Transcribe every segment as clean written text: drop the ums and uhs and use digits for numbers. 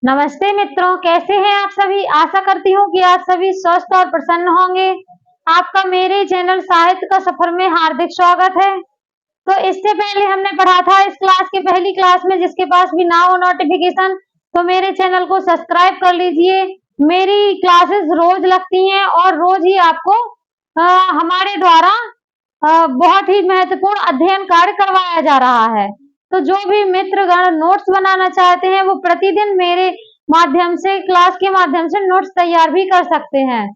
नमस्ते मित्रों, कैसे हैं आप सभी। आशा करती हूँ कि आप सभी स्वस्थ और प्रसन्न होंगे। आपका मेरे चैनल साहित्य का सफर में हार्दिक स्वागत है। तो इससे पहले हमने पढ़ा था इस क्लास के पहली क्लास में, जिसके पास भी ना हो नोटिफिकेशन तो मेरे चैनल को सब्सक्राइब कर लीजिए। मेरी क्लासेस रोज लगती हैं और रोज ही आपको हमारे द्वारा बहुत ही महत्वपूर्ण अध्ययन कार्य करवाया जा रहा है। तो जो भी मित्रगण नोट्स बनाना चाहते हैं वो प्रतिदिन मेरे माध्यम से, क्लास के माध्यम से नोट्स तैयार भी कर सकते हैं।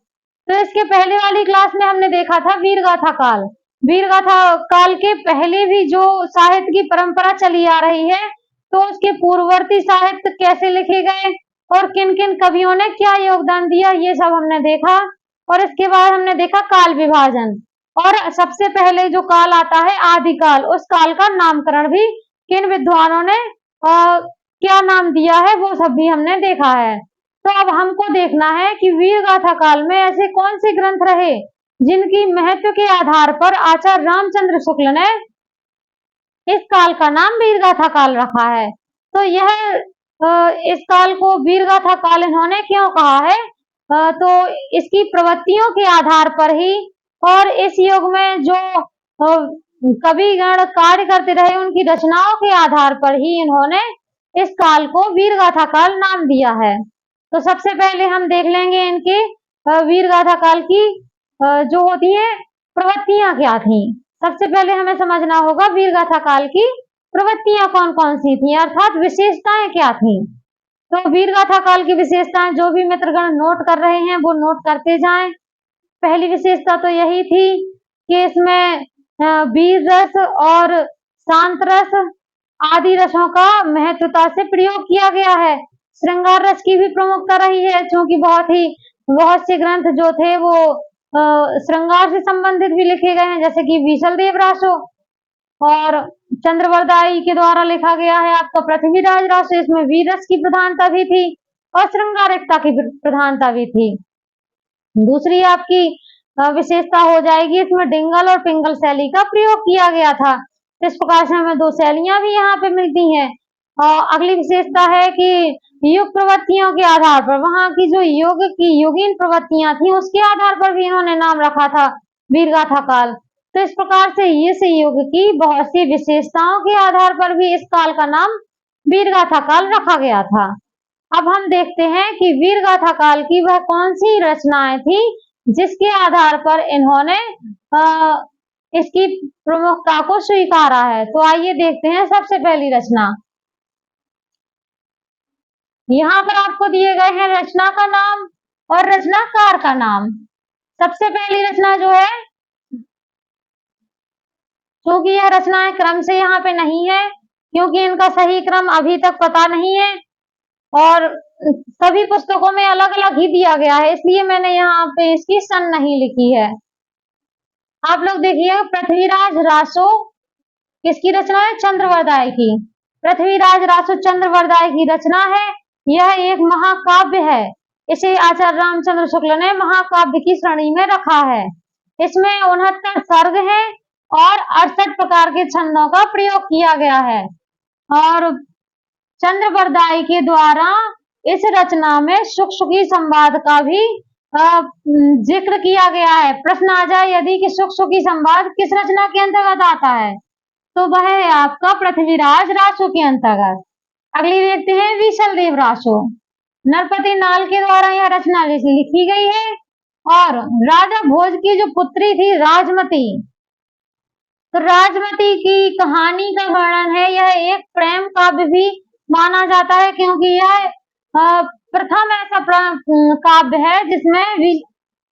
तो इसके पहले वाली क्लास में हमने देखा था वीरगाथा काल। वीरगाथा काल के पहले भी जो साहित्य की परंपरा चली आ रही है, तो उसके पूर्ववर्ती साहित्य कैसे लिखे गए और किन किन कवियों ने क्या योगदान दिया, ये सब हमने देखा। और इसके बाद हमने देखा काल विभाजन, और सबसे पहले जो काल आता है आदिकाल, उस काल का नामकरण भी किन विद्वानों ने क्या नाम दिया है वो सब भी हमने देखा है। तो अब हमको देखना है कि वीरगाथा काल में ऐसे कौन से ग्रंथ रहे जिनकी महत्व के आधार पर आचार्य रामचंद्र शुक्ल ने इस काल का नाम वीरगाथा काल रखा है। तो इस काल को वीरगाथा काल इन्होंने क्यों कहा है, तो इसकी प्रवृत्तियों के आधार पर ही और इस युग में जो कविगण कार्य करते रहे उनकी रचनाओं के आधार पर ही इन्होंने इस काल को वीरगाथा काल नाम दिया है। तो सबसे पहले हम देख लेंगे इनके वीरगाथा काल की जो होती है प्रवृत्तियां क्या थी। सबसे पहले हमें समझना होगा वीरगाथा काल की प्रवृत्तियां कौन कौन सी थी, अर्थात विशेषताएं क्या थी। तो वीरगाथा काल की विशेषताएं जो भी मित्रगण नोट कर रहे हैं वो नोट करते जाएं। पहली विशेषता तो यही थी कि इसमें वीर रस और शांत रस आदि रसों का महत्वता से प्रयोग किया गया है। श्रृंगार रस की भी प्रमुखता रही है, क्योंकि बहुत से ग्रंथ जो थे वो श्रृंगार से संबंधित भी लिखे गए हैं, जैसे कि विशलदेव रासो और चंद्रवरदाई के द्वारा लिखा गया है आपका पृथ्वीराज रासो। इसमें वीर रस की प्रधानता भी थी और श्रृंगारिकता की प्रधानता भी थी। दूसरी आपकी विशेषता हो जाएगी, इसमें डिंगल और पिंगल शैली का प्रयोग किया गया था। इस प्रकार से हमें दो शैलियां भी यहाँ पे मिलती हैं। और अगली विशेषता है कि युग प्रवृत्तियों के आधार पर, वहां की जो योग की योगीन प्रवृत्तियां थी उसके आधार पर भी इन्होंने नाम रखा था वीरगाथा काल। तो इस प्रकार से इस युग की बहुत सी विशेषताओं के आधार पर भी इस काल का नाम वीरगाथा काल रखा गया था। अब हम देखते हैं कि वीरगाथा काल की वह कौन सी रचनाएं थी जिसके आधार पर इन्होंने इसकी प्रमुखता को स्वीकारा है। तो आइए देखते हैं सबसे पहली रचना। यहाँ पर आपको दिए गए हैं रचना का नाम और रचनाकार का नाम। सबसे पहली रचना जो है, क्योंकि यह रचनाएं क्रम से यहाँ पे नहीं है, क्योंकि इनका सही क्रम अभी तक पता नहीं है और सभी पुस्तकों में अलग अलग ही दिया गया है, इसलिए मैंने यहाँ पे इसकी सन नहीं लिखी है। आप लोग देखिए, पृथ्वीराज रासो किसकी रचना है, चंद्रवरदाय की। पृथ्वीराज रासो चंद्रवरदाय की रचना है। यह एक महाकाव्य है। इसे आचार्य रामचंद्र शुक्ल ने महाकाव्य की श्रेणी में रखा है। इसमें 69 सर्ग है और 68 प्रकार के छंदों का प्रयोग किया गया है। और चंद्रवरदाई के द्वारा इस रचना में सुख सुखी संवाद का भी जिक्र किया गया है। प्रश्न आ जाए यदि कि सुख सुखी संवाद किस रचना के अंतर्गत आता है, तो वह है आपका पृथ्वीराज रासो के अंतर्गत। अगली देखते हैं विशलदेव रासो। नरपति नाल के द्वारा यह रचना लिखी गई है और राजा भोज की जो पुत्री थी राजमती, तो राजमती की कहानी का वर्णन है। यह एक प्रेम काव्य भी माना जाता है, क्योंकि यह प्रथम ऐसा काव्य है जिसमें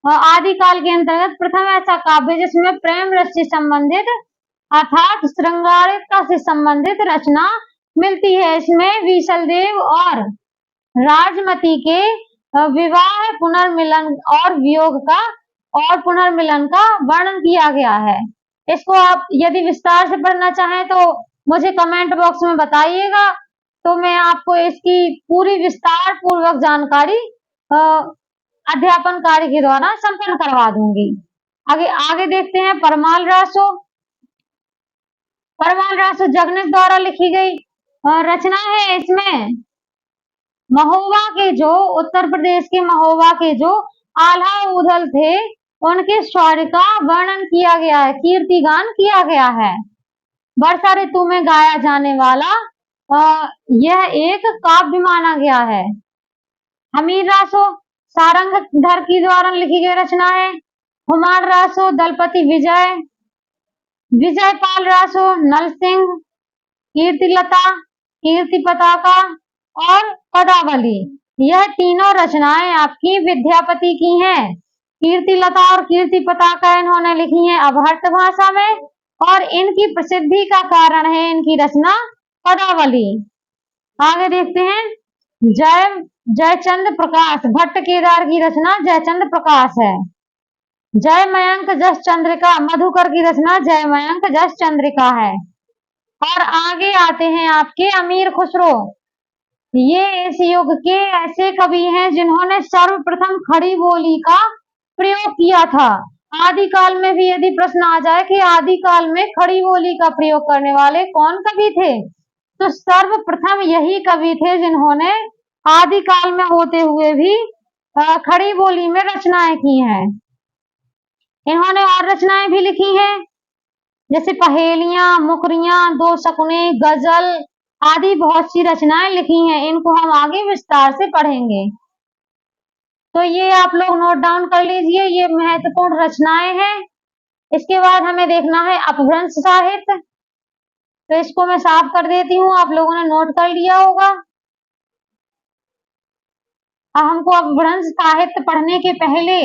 आदिकाल के अंतर्गत प्रथम ऐसा काव्य जिसमें प्रेम रस से संबंधित अर्थात श्रृंगारिकता से संबंधित रचना मिलती है। इसमें विशलदेव और राजमती के विवाह, पुनर्मिलन और वियोग का और पुनर्मिलन का वर्णन किया गया है। इसको आप यदि विस्तार से पढ़ना चाहें तो मुझे कमेंट बॉक्स में बताइएगा, तो मैं आपको इसकी पूरी विस्तार पूर्वक जानकारी अध्यापन कार्य के द्वारा संपन्न करवा दूंगी। आगे देखते हैं परमाल रासो। परमाल रासो जगन्नाथ द्वारा लिखी गई रचना है। इसमें महोबा के जो उत्तर प्रदेश के महोबा के जो आल्हा उदल थे, उनके शौर्य का वर्णन किया गया है, कीर्तिगान किया गया है। वर्षा ऋतु में गाया जाने वाला यह एक काव्य माना गया है। हमीर रासो सारंगधर की द्वारा लिखी गई रचना है। हुमायूं रासो दलपति विजय, विजयपाल रासो नल सिंह, कीर्तिलता, कीर्ति पताका और पदावली, यह तीनों रचनाएं आपकी विद्यापति की हैं। कीर्तिलता और कीर्ति पताका इन्होंने लिखी हैं अभट्ट भाषा में, और इनकी प्रसिद्धि का कारण है इनकी रचना पदावली। आगे देखते हैं, जयचंद्र प्रकाश, भट्ट केदार की रचना जयचंद्र प्रकाश है। जय मयंक जस चंद्रिका, मधुकर की रचना जय मयंक जस चंद्रिका है। और आगे आते हैं आपके अमीर खुसरो, ये इस युग के ऐसे कवि हैं जिन्होंने सर्वप्रथम खड़ी बोली का प्रयोग किया था। आदिकाल में भी यदि प्रश्न आ जाए कि आदिकाल में खड़ी बोली का प्रयोग करने वाले कौन कवि थे, तो सर्वप्रथम यही कवि थे जिन्होंने आदिकाल में होते हुए भी खड़ी बोली में रचनाएं की हैं। इन्होंने और रचनाएं भी लिखी हैं, जैसे पहेलियां, मुकरियां, दो शकुने, गजल आदि बहुत सी रचनाएं लिखी हैं। इनको हम आगे विस्तार से पढ़ेंगे, तो ये आप लोग नोट डाउन कर लीजिए, ये महत्वपूर्ण रचनाएं हैं। इसके बाद हमें देखना है अपभ्रंश साहित्य, तो इसको मैं साफ कर देती हूँ, आप लोगों ने नोट कर लिया होगा। अब हमको अपभ्रंश साहित्य पढ़ने के पहले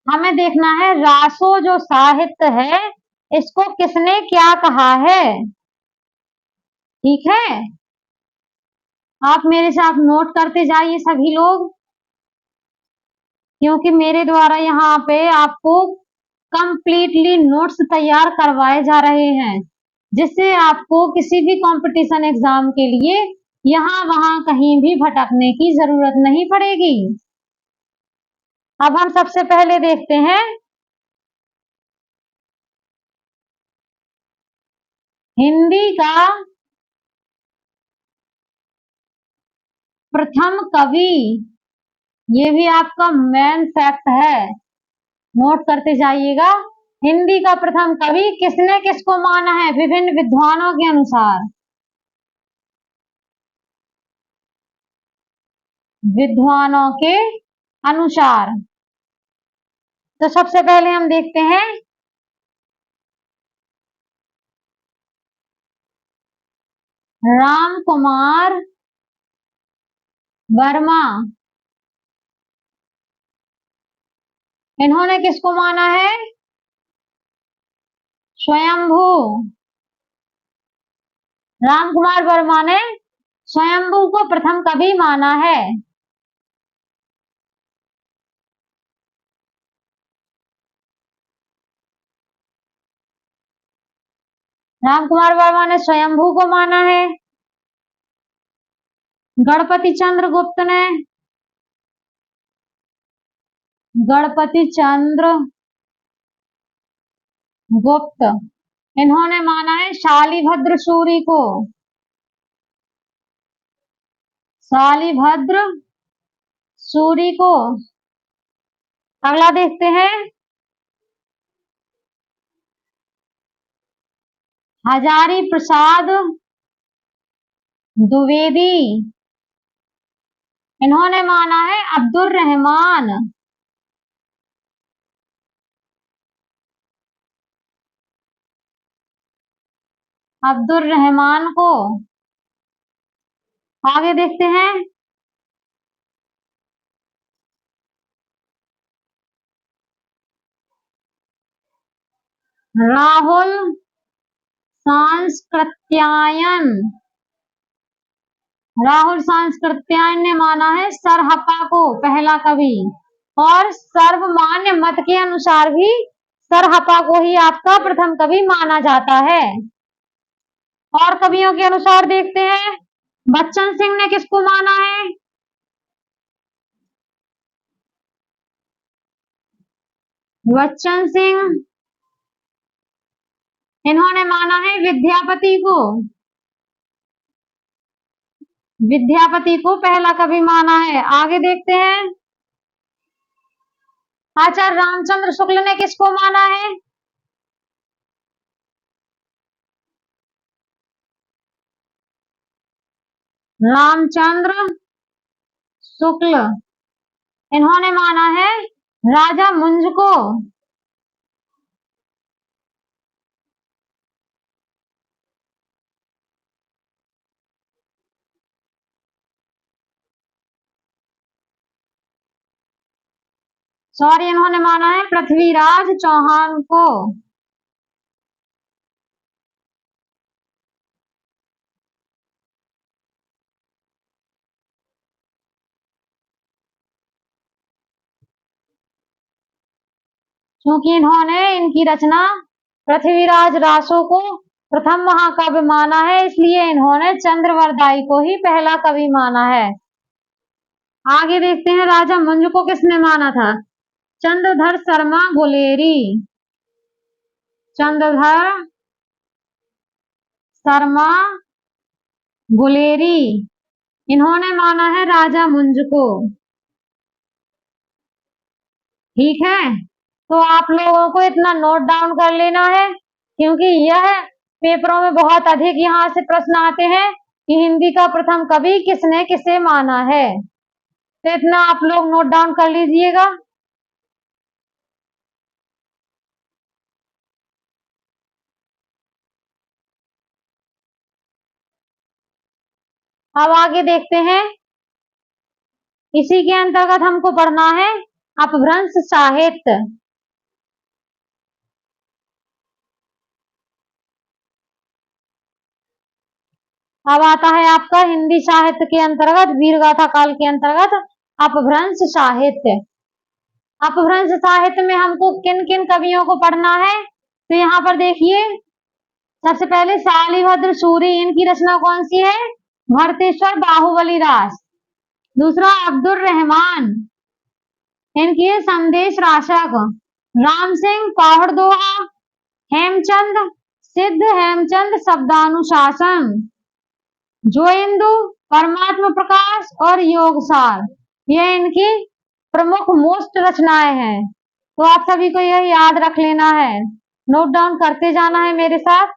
हमें देखना है रासो जो साहित्य है इसको किसने क्या कहा है। ठीक है, आप मेरे साथ नोट करते जाइए सभी लोग, क्योंकि मेरे द्वारा यहाँ पे आपको कंप्लीटली नोट्स तैयार करवाए जा रहे हैं, जिससे आपको किसी भी कंपटीशन एग्जाम के लिए यहाँ वहां कहीं भी भटकने की जरूरत नहीं पड़ेगी। अब हम सबसे पहले देखते हैं हिंदी का प्रथम कवि, ये भी आपका मेन फैक्ट है, नोट करते जाइएगा। हिंदी का प्रथम कवि किसने किसको माना है विभिन्न विद्वानों के अनुसार? विद्वानों के अनुसार तो सबसे पहले हम देखते हैं राम कुमार वर्मा। इन्होंने किसको माना है? स्वयंभू। राम कुमार वर्मा ने स्वयंभू को प्रथम कवि माना है। राम कुमार वर्मा ने स्वयंभू को माना है। गणपति चंद्र गुप्त ने, गणपति चंद्र गुप्त, इन्होंने माना है शालिभद्र सूरी को। शालिभद्र सूरी को। अगला देखते हैं हजारी प्रसाद द्विवेदी, इन्होंने माना है अब्दुल रहमान। अब्दुल रहमान को। आगे देखते हैं राहुल सांस्कृत्यायन। राहुल सांस्कृत्यायन ने माना है सरहप्पा को पहला कवि, और सर्वमान्य मत के अनुसार भी सरहप्पा को ही आपका प्रथम कवि माना जाता है। और कवियों के अनुसार देखते हैं बच्चन सिंह ने किसको माना है? बच्चन सिंह, इन्होंने माना है विद्यापति को। विद्यापति को पहला कवि माना है। आगे देखते हैं, आचार्य रामचंद्र शुक्ल ने किसको माना है? रामचंद्र शुक्ल, इन्होंने माना है राजा मुंज को। सॉरी, इन्होंने माना है पृथ्वीराज चौहान को। क्योंकि इन्होंने इनकी रचना पृथ्वीराज रासो को प्रथम महाकाव्य माना है, इसलिए इन्होंने चंद्रवरदाई को ही पहला कवि माना है। आगे देखते हैं, राजा मुंज को किसने माना था? चंद्रधर शर्मा गुलेरी। चंद्रधर शर्मा गुलेरी, इन्होंने माना है राजा मुंज को। ठीक है, तो आप लोगों को इतना नोट डाउन कर लेना है, क्योंकि यह पेपरों में बहुत अधिक यहाँ से प्रश्न आते हैं कि हिंदी का प्रथम कवि किसने किसे माना है। तो इतना आप लोग नोट डाउन कर लीजिएगा। अब आगे देखते हैं, इसी के अंतर्गत हमको पढ़ना है अपभ्रंश साहित्य। अब आता है आपका हिंदी साहित्य के अंतर्गत, वीरगाथा काल के अंतर्गत अपभ्रंश साहित्य। अपभ्रंश साहित्य में हमको किन किन कवियों को पढ़ना है? तो यहाँ पर देखिए, सबसे पहले शालिभद्र सूरी, इनकी रचना कौन सी है? भरतेश्वर बाहुबली रास। दूसरा अब्दुल रहमान, इनकी है संदेश राशक। राम सिंह पावड़ दोहा, हेमचंद सिद्ध हेमचंद शब्दानुशासन, जोइंदु परमात्मा प्रकाश और योगसार, ये इनकी प्रमुख मोस्ट रचनाएं हैं। तो आप सभी को यह याद रख लेना है, नोट डाउन करते जाना है मेरे साथ।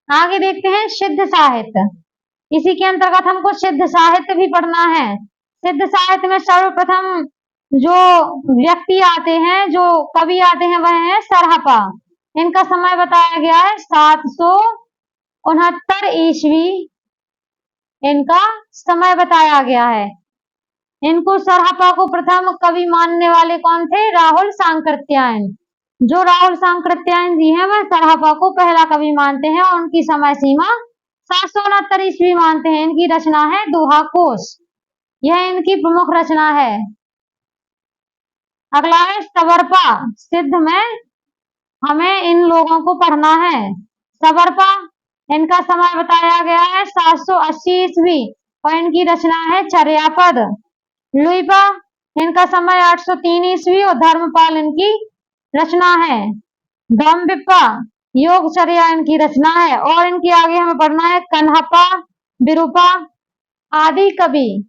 आगे देखते हैं सिद्ध साहित्य। इसी के अंतर्गत हमको सिद्ध साहित्य भी पढ़ना है। सिद्ध साहित्य में सर्वप्रथम जो व्यक्ति आते हैं, जो कवि आते हैं, वह है सरहपा। इनका समय बताया गया है 769 ईस्वी, इनका समय बताया गया है। इनको सरहपा को प्रथम कवि मानने वाले कौन थे? राहुल सांकृत्यायन। जो राहुल सांकृत्यायन जी हैं, वह सरहपा को पहला कवि मानते हैं और उनकी समय सीमा 769 ईस्वी मानते हैं। इनकी रचना है दोहा कोश, यह इनकी प्रमुख रचना है। अगला है सवरपा। सिद्ध में हमें इन लोगों को पढ़ना है। सवरपा, इनका समय बताया गया है 780 ईस्वी और इनकी रचना है चर्यापद। लुइपा, इनका समय 803 ईस्वी और धर्मपाल इनकी रचना है। धम्मपिप्पा, योगचर्या इनकी रचना है। और इनके आगे हमें पढ़ना है कन्हप्पा, विरूपा आदि कवि।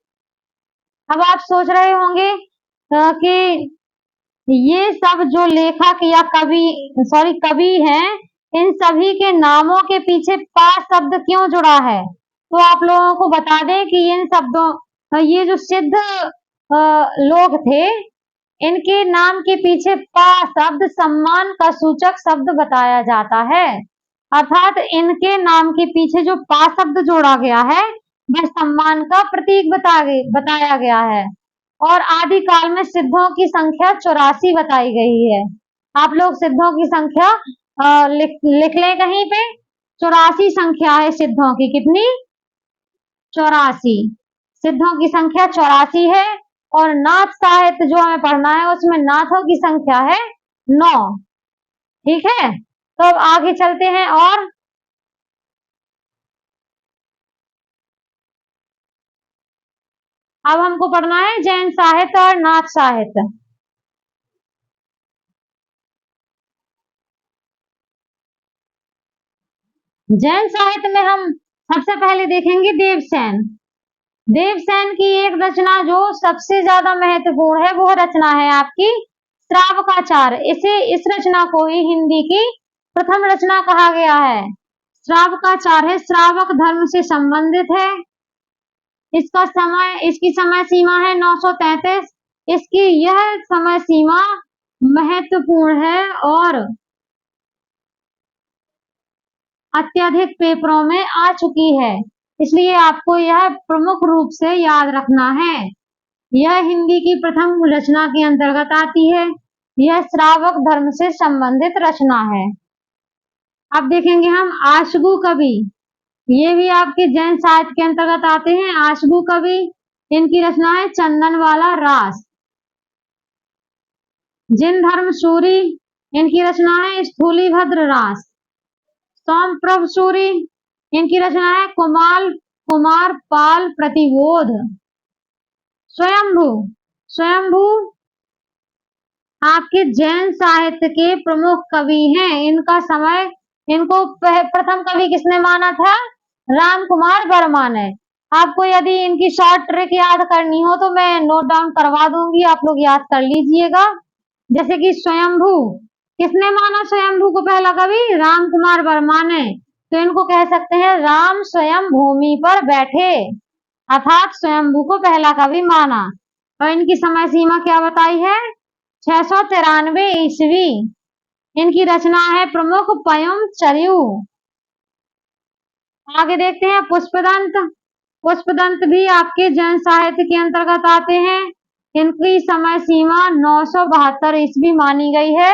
अब आप सोच रहे होंगे कि ये सब जो लेखक या कवि हैं, इन सभी के नामों के पीछे पा शब्द क्यों जुड़ा है? तो आप लोगों को बता दें कि इन शब्दों, ये जो सिद्ध लोग थे, इनके नाम के पीछे पा शब्द सम्मान का सूचक शब्द बताया जाता है। अर्थात इनके नाम के पीछे जो पा शब्द जोड़ा गया है, वह सम्मान का प्रतीक बताया गया है। और आदि काल में सिद्धों की संख्या 84 बताई गई है। आप लोग सिद्धों की संख्या लिख लें कहीं पे। 84 संख्या है सिद्धों की। कितनी? 84। सिद्धों की संख्या 84 है। और नाथ साहित्य जो हमें पढ़ना है, उसमें नाथों की संख्या है 9। ठीक है, तो अब आगे चलते हैं। और अब हमको पढ़ना है जैन साहित्य और नाथ साहित्य। जैन साहित्य में हम सबसे पहले देखेंगे देवसेन। देवसेन की एक रचना जो सबसे ज्यादा महत्वपूर्ण है वो रचना है आपकी श्रावकाचार। इस रचना को ही हिंदी की प्रथम रचना कहा गया है। श्रावकाचार है, श्रावक धर्म से संबंधित है। इसकी समय सीमा है 933। इसकी यह समय सीमा महत्वपूर्ण है और अत्यधिक पेपरों में आ चुकी है, इसलिए आपको यह प्रमुख रूप से याद रखना है। यह हिंदी की प्रथम रचना के अंतर्गत आती है। यह श्रावक धर्म से संबंधित रचना है। अब देखेंगे हम आशगु कवि। ये भी आपके जैन साहित्य के अंतर्गत आते हैं। आशगु कवि, इनकी रचना है चंदन वाला रास। जिन धर्म सूरी, इनकी रचना है स्थूलीभद्र रास। सोमप्रभ सूरी, इनकी रचना है कुमार पाल प्रतिबोध। स्वयंभू आपके जैन साहित्य के प्रमुख कवि हैं। इनको प्रथम कवि किसने माना था? राम कुमार वर्मा ने। आपको यदि इनकी शॉर्ट ट्रिक याद करनी हो तो मैं नोट डाउन करवा दूंगी, आप लोग याद कर लीजिएगा। जैसे कि स्वयंभू, किसने माना स्वयंभू को पहला कवि? राम कुमार वर्मा ने। तो इनको कह सकते हैं राम स्वयं भूमि पर बैठे, अर्थात स्वयंभू को पहला कवि माना। और इनकी समय सीमा क्या बताई है? 693 ईस्वी। इनकी रचना है प्रमुख पयुम चर्यु। आगे देखते हैं पुष्पदंत। पुष्पदंत भी आपके जैन साहित्य के अंतर्गत आते हैं। इनकी समय सीमा 972 ईस्वी मानी गई है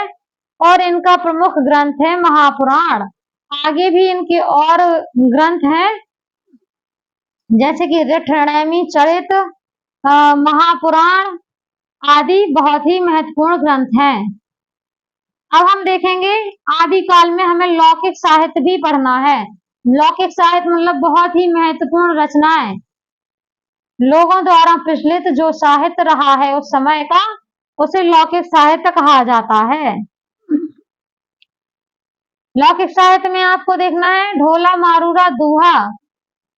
और इनका प्रमुख ग्रंथ है महापुराण। आगे भी इनके और ग्रंथ हैं, जैसे कि ऋठनेमि चरित, महापुराण आदि बहुत ही महत्वपूर्ण ग्रंथ हैं। अब हम देखेंगे आदिकाल में हमें लौकिक साहित्य भी पढ़ना है। लौकिक साहित्य मतलब बहुत ही महत्वपूर्ण रचनाएं, लोगों द्वारा प्रचलित जो साहित्य रहा है उस समय का, उसे लौकिक साहित्य कहा जाता है। लौकिक साहित्य में आपको देखना है ढोला मारूरा दूहा।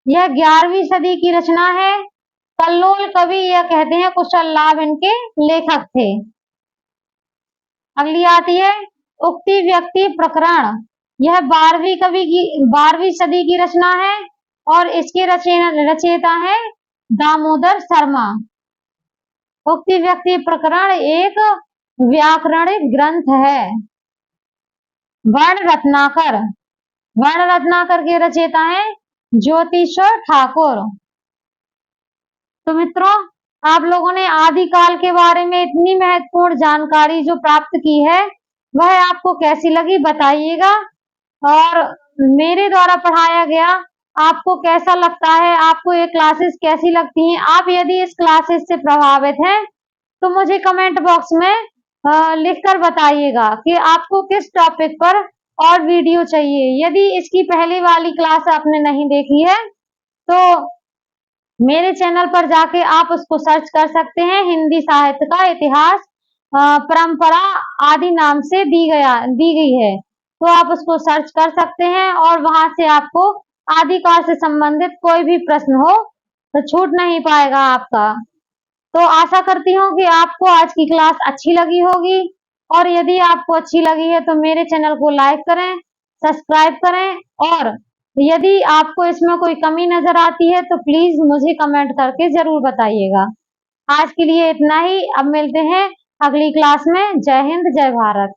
यह 11वीं सदी की रचना है। कल्लोल कवि यह कहते हैं कुशल लाभ इनके लेखक थे। अगली आती है उक्ति व्यक्ति प्रकरण। यह 12वीं सदी की रचना है और इसके रचयिता है दामोदर शर्मा। उक्ति व्यक्ति प्रकरण एक व्याकरणिक ग्रंथ है। वर्ण रत्नाकर के रचयिता हैं ज्योतिषर ठाकुर। तो मित्रों, आप लोगों ने आदिकाल के बारे में इतनी महत्वपूर्ण जानकारी जो प्राप्त की है वह आपको कैसी लगी बताइएगा, और मेरे द्वारा पढ़ाया गया आपको कैसा लगता है, आपको ये क्लासेस कैसी लगती हैं। आप यदि इस क्लासेस से प्रभावित हैं तो मुझे कमेंट बॉक्स में लिखकर बताइएगा कि आपको किस टॉपिक पर और वीडियो चाहिए। यदि इसकी पहली वाली क्लास आपने नहीं देखी है तो मेरे चैनल पर जाके आप उसको सर्च कर सकते हैं। हिंदी साहित्य का इतिहास परंपरा आदि नाम से दी गई है, तो आप उसको सर्च कर सकते हैं और वहां से आपको आदिकाल से संबंधित कोई भी प्रश्न हो तो छूट नहीं पाएगा आपका। तो आशा करती हूँ कि आपको आज की क्लास अच्छी लगी होगी, और यदि आपको अच्छी लगी है तो मेरे चैनल को लाइक करें, सब्सक्राइब करें, और यदि आपको इसमें कोई कमी नजर आती है तो प्लीज मुझे कमेंट करके जरूर बताइएगा। आज के लिए इतना ही। अब मिलते हैं अगली क्लास में। जय हिंद, जय भारत।